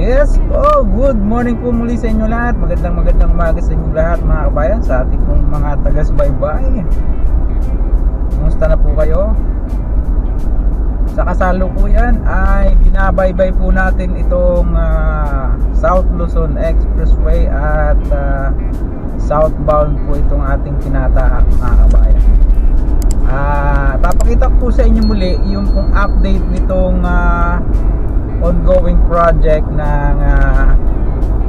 Yes po, good morning po muli sa inyo lahat. Magandang umaga sa inyo lahat mga kabayan, sa ating mga taga-subaybay. Kumusta na po kayo? Sa kasalukuyan ay binabaybay po natin itong South Luzon Expressway at southbound po itong ating tinatahak mga kabayan. Papakita ko po sa inyo muli yung pong update nitong ongoing project ng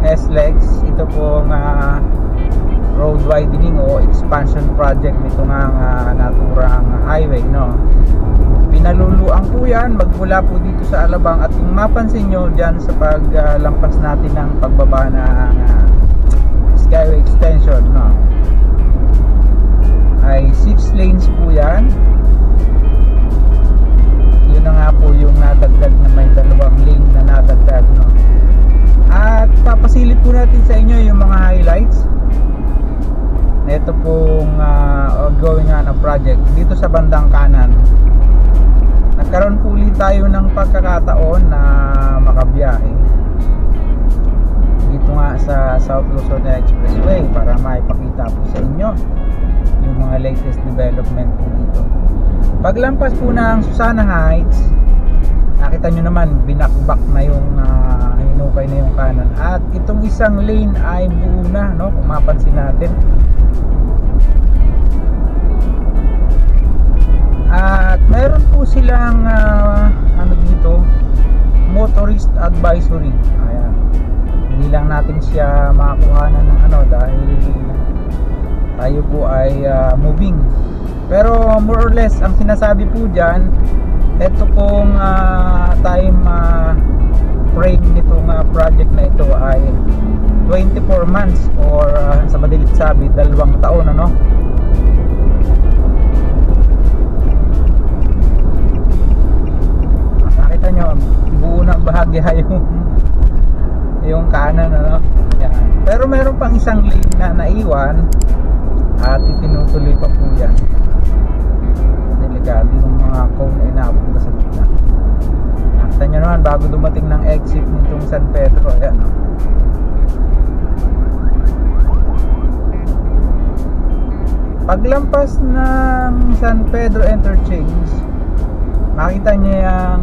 SLEX. Ito pong road widening o expansion project nito ng naturang highway, no? Pinaluluang po yan magmula po dito sa Alabang, at kung mapansin nyo dyan sa paglampas natin ng pagbaba ng Skyway Extension, no, ay 6 lanes po yan. Yun na nga po yung nadagdag na may 2 lane na nadagdag, no? At papasilip po natin sa inyo yung mga highlights na ito pong ongoing na project dito sa bandang kanan. Nagkaroon po ulit tayo ng pagkakataon na makabiyahe dito nga sa South Luzon Expressway para maipakita po sa inyo yung mga latest development po dito. Paglampas po ng Susana Heights, nakita nyo naman binakbak na yung hinukay na yung kanan, at itong isang lane ay buo na, no? Kung mapansin natin. At mayroon po silang ano dito, motorist advisory. Ayan. Hindi lang natin siya makakuhanan ng ano dahil tayo po ay moving. Pero more or less ang sinasabi po dyan, ito pong time frame nitong project na ito ay 24 months or sa madalit sabi 2 taon, ano? Nakita nyo, buo na bahagya yung kanan, ano? Yan. Pero meron pang isang lane na naiwan at itinutuloy pa po yan. Delikado yung mga cone ay napunta sa gitna. Nakita nyo naman bago dumating ng exit nitong San Pedro. Ayan, no? Paglampas ng San Pedro Interchange, makita nyo yung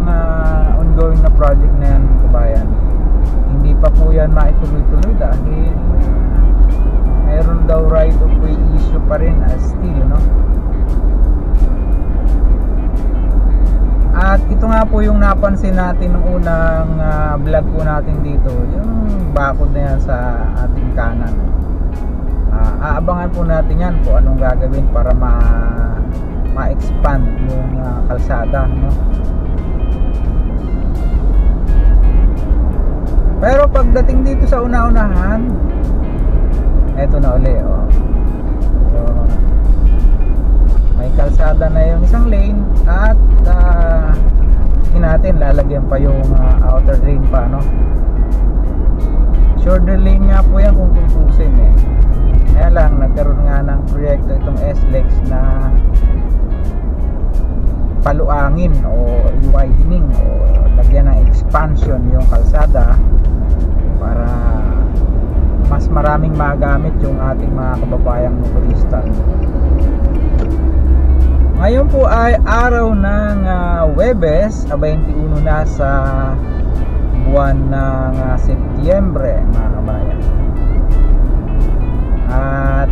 ongoing na project na yan, kabayan. Hindi pa po yan maituloy-tuloy dahil meron daw right of way issue pa rin still, no? At ito nga po yung napansin natin nung unang vlog po natin dito, yung bakod na yan sa ating kanan. Aabangan po natin yan kung anong gagawin para ma-expand yung kalsada, no? Pero pagdating dito sa una-unahan, eto na uli, oh. So, may kalsada na yung isang lane at natin lalagyan pa yung outer lane pa, no? Shoulder lane nga po yan kung tutusin, eh. Kaya lang nagkaroon nga ng proyekto itong SLEX na paluangin o widening o lagyan ng expansion yung kalsada para mas maraming magamit yung ating mga kababayang motorista. Ngayon po ay araw ng Huwebes, 21 na sa buwan ng Setyembre, mga kabayan. At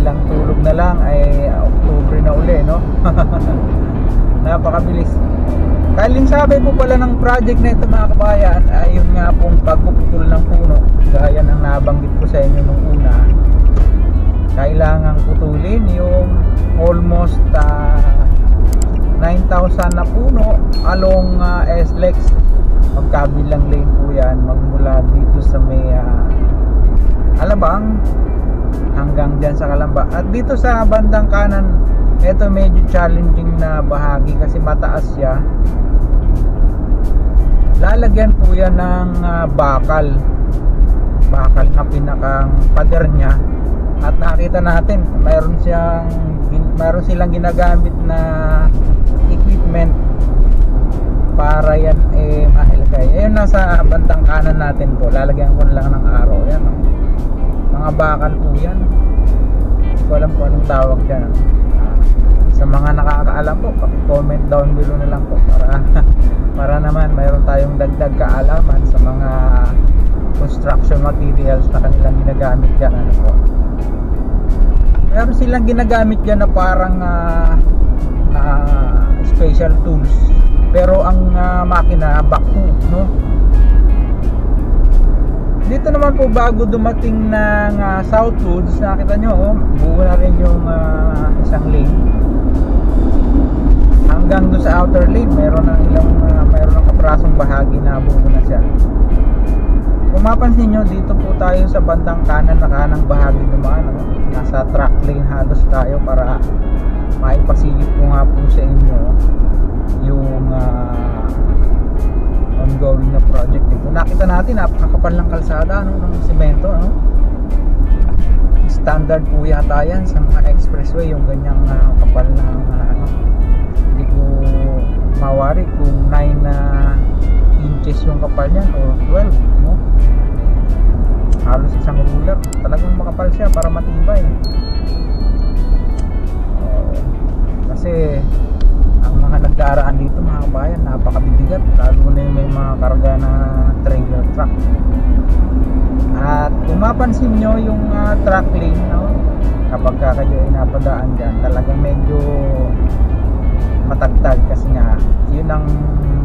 ilang tulog na lang ay October na uli, no? Napakabilis. Kalimsabi po pala ng project na ito, mga kabayan, ay yun nga pong pagpuputol ng puno. Gaya ng nabanggit ko sa inyo nung una, kailangang putulin yung almost 9,000 na puno along SLEX. Magkabilang lane po yan, magmula dito sa may Alabang hanggang dyan sa Calamba. At dito sa bandang kanan, ito medyo challenging na bahagi kasi mataas siya. Lalagyan po yan ng bakal na pinakang pader niya. At nakita natin mayroon silang ginagamit na equipment para yan mailagay. Ayun, nasa bandang kanan natin po, lalagyan ko lang ng araw. Yan, oh. Mga bakal po yan. Hindi ko alam kung anong tawag dyan. Sa mga nakakaalam po, paki-comment down below na lang po para naman mayroon tayong dagdag kaalaman sa mga construction materials na kanilang ginagamit dyan. Ano po. Meron silang ginagamit dyan na parang special tools, pero ang makina backhoe, no? Dito naman po, bago dumating ng Southwoods, nakita nyo, oh, buo na rin yung isang lane hanggang doon sa outer lane. Meron ng kaprasong bahagi na buo na siya. Kung mapansin nyo, dito po tayo sa bandang kanan na kanang bahagi dumaan, no? Nasa track lane halos tayo para maipasilip ko nga po sa inyo yung ongoing na project dito. Nakita natin, napakakapal ng kalsada, no, ng semento, no? Standard po yata yan sa mga expressway, yung ganyang kapal na hindi ko mawari kung 9 inches yung kapal niyan or 12, no? Halos isang ruler, talagang makapal siya para matibay. Kasi ang mga nagdaraan dito, mga kabayan, napakabibigat, lalo na yung may mga karga na trailer truck. At kung mapansin nyo yung truck lane, no, kapag kayo ay napadaan dyan, talagang medyo matagtag kasi nga yun ang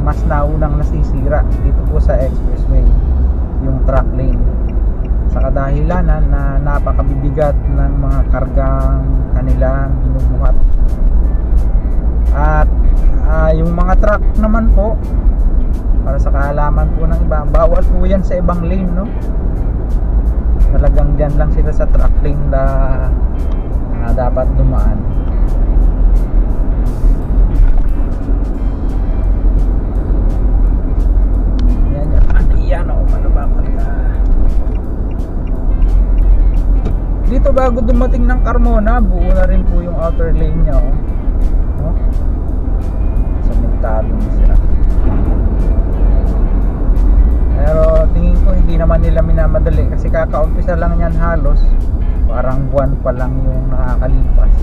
mas naunang nasisira dito po sa expressway, yung truck lane, sa kadahilanan na napakabibigat ng mga kargang kanilang binubuhat. At yung mga truck naman po, para sa kaalaman po ng iba, bawal po yan sa ibang lane, no? Talagang dyan lang sila sa truck lane na dapat dumaan. Yan, oh, malabakal na. Dito bago dumating ng Carmona, buo na rin po yung outer lane nya, oh. Samentado na sila. Pero tingin ko hindi naman nila minamadali kasi kakaumpisa lang yan halos. Parang buwan pa lang yung nakakalipas.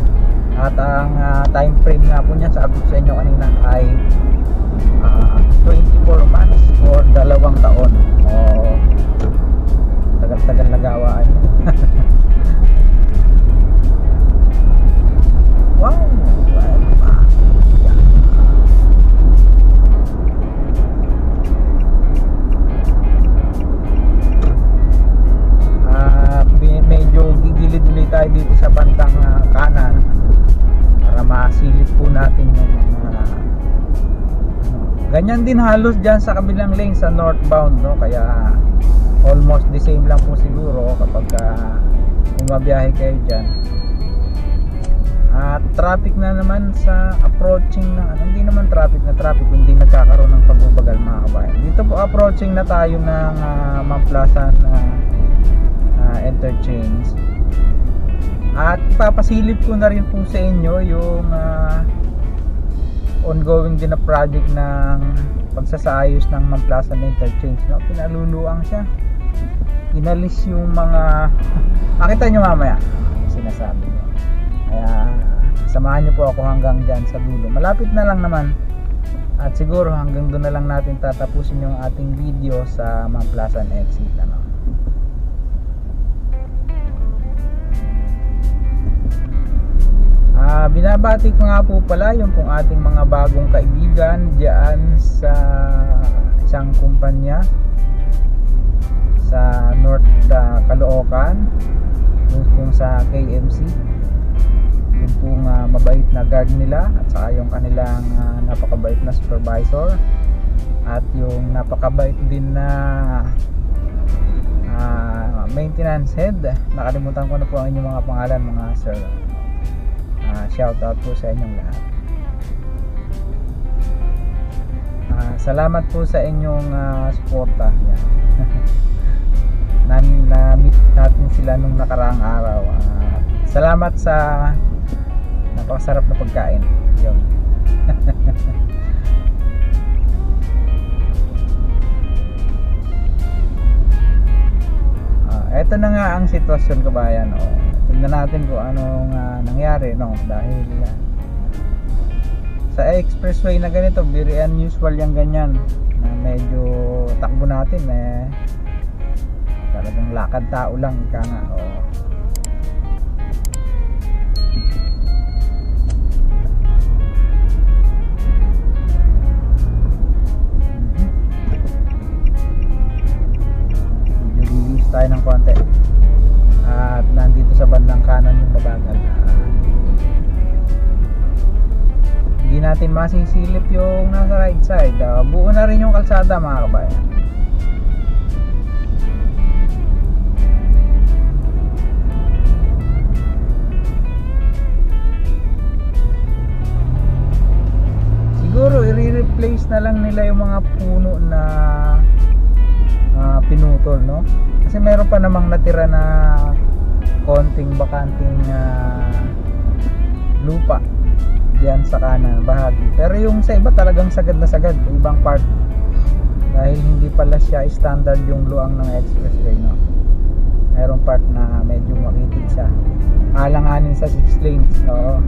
At ang time frame nga po niya, sabi ko sa inyo kanina, ay 24 months or 2 taon. Tagal-tagal na gawaan. Wow! Medyo gigilid ulit tayo dito sa bandang kanan para masilip po natin yung mga ganyan din halos dyan sa kabilang lane sa northbound, no? Kaya almost the same lang po siguro kapag bumabiyahe kayo dyan. At traffic na naman sa approaching na hindi naman traffic, hindi nagkakaroon ng pagbubagal, mga kabayan. Dito po approaching na tayo ng Mamplasan interchange. At papasilip ko na rin po sa inyo yung ongoing din na project ng pagsasayos ng Mamplasan interchange, no? Pinaluluang siya, inalis yung mga makita nyo mamaya sinasabi ko. Kaya samahan nyo po ako hanggang dyan sa dulo. Malapit na lang naman. At siguro hanggang doon na lang natin tatapusin yung ating video sa Mamplasan exit, ano? Binabati ko nga po pala yung pong ating mga bagong kaibigan diyan sa isang kumpanya sa North Caloocan, yung sa KMC, yung pong mabait na guard nila, at saka yung kanilang napakabait na supervisor, at yung napakabait din na maintenance head. Nakalimutan ko na po ang inyong mga pangalan, mga sir. Shout out po sa inyong lahat. Salamat po sa inyong suporta. Na-meet natin sila nung nakaraang araw. Salamat sa napakasarap na pagkain. Yun. eto na nga ang sitwasyon, kabayan. Tingnan natin kung anong nangyari, no? Dahil sa expressway na ganito, very unusual yung ganyan na medyo takbo natin talagang lakad tao lang, ika nga. Medyo bilis tayo ng konti at nandito sa bandang kanan yung mabagal. Hindi natin masisilip yung nasa right side. Buo na rin yung kalsada, mga kabayan. Siguro i-replace na lang nila yung mga puno na pinutol, no? Kasi meron pa namang natira na konting bakanting lupa diyan sa kanan bahagi. Pero yung sa iba talagang sagad na sagad, ibang part. Dahil hindi pala siya standard yung luang ng expressway, no? Mayroong part na medyo makitid siya. Alanganin sa 6 lanes. Oo.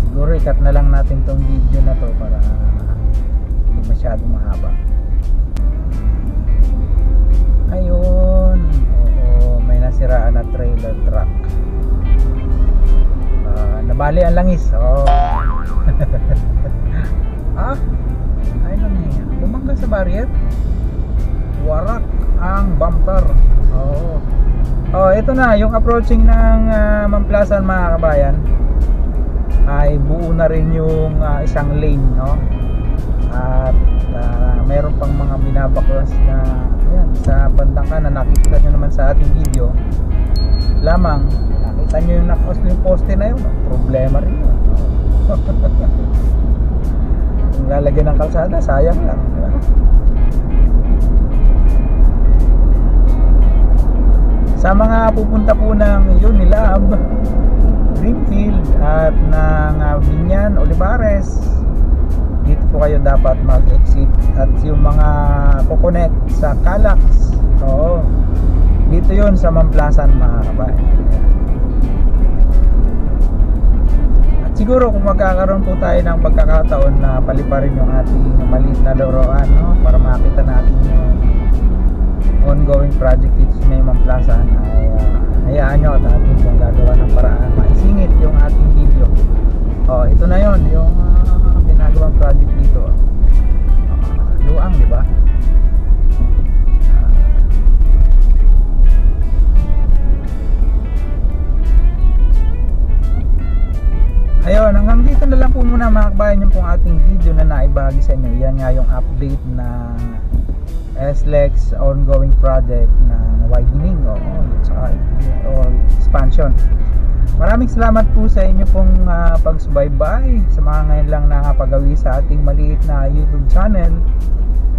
Siguro ikat na lang natin tong video na to para hindi masyadong mahaba. Ayun, oo, may nasiraan na trailer truck. Nabali ang langis. Ay lang niya, bumangga sa barrier, warak ang bumper. Ito na yung approaching ng Mamplasan, mga kabayan. Ay buo na rin yung isang lane, no? At mayroon pang mga binabaklas na yan, sa bandang kanan. Nakikita nyo naman sa ating video lamang, nakita nyo yung yung poste na yun, problema rin yun. Kung lalagyan ng kalsada, sayang lang, diba? Sa mga pupunta po ng Unilab, Greenfield at ng Binyan, Olivares, dito po kayo dapat mag-exit. At yung mga kukonek sa Calax, dito yun sa Mamplasan, mga kabayan. At siguro kung magkakaroon po tayo ng pagkakataon na paliparin yung ating maliit na laruan, no? Para makita natin yung ongoing project dito sa may Mamplasan, ay hayaan nyo at atin kung gagawa ng paraan maisingit yung ating video. Ito na yon yung ginagawang project dito. Luang, di ba? Ayun, hanggang dito na lang po muna, mga kabayan, yung pong ating video na naibahagi sa inyo. Yan nga yung update ng SLEX ongoing project na widening o expansion. Maraming salamat po sa inyo pong pagsubaybay sa mga ngayon lang nakapagawi sa ating maliit na YouTube channel.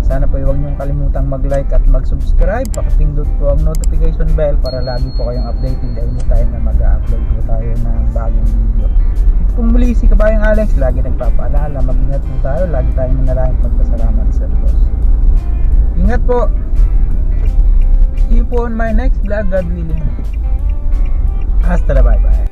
Sana po huwag niyong kalimutang mag-like at mag-subscribe. Pakipindot po ang notification bell para lagi po kayong updated anytime na mag-upload po tayo ng bagong video. Kung muli si Kabayang Alex, lagi nagpapaalala, mag-ingat po tayo, lagi tayong manalangin at magpasalamat sa Diyos. Ingat po. See you po on my next vlog, God willing. Hasta la, bye bye.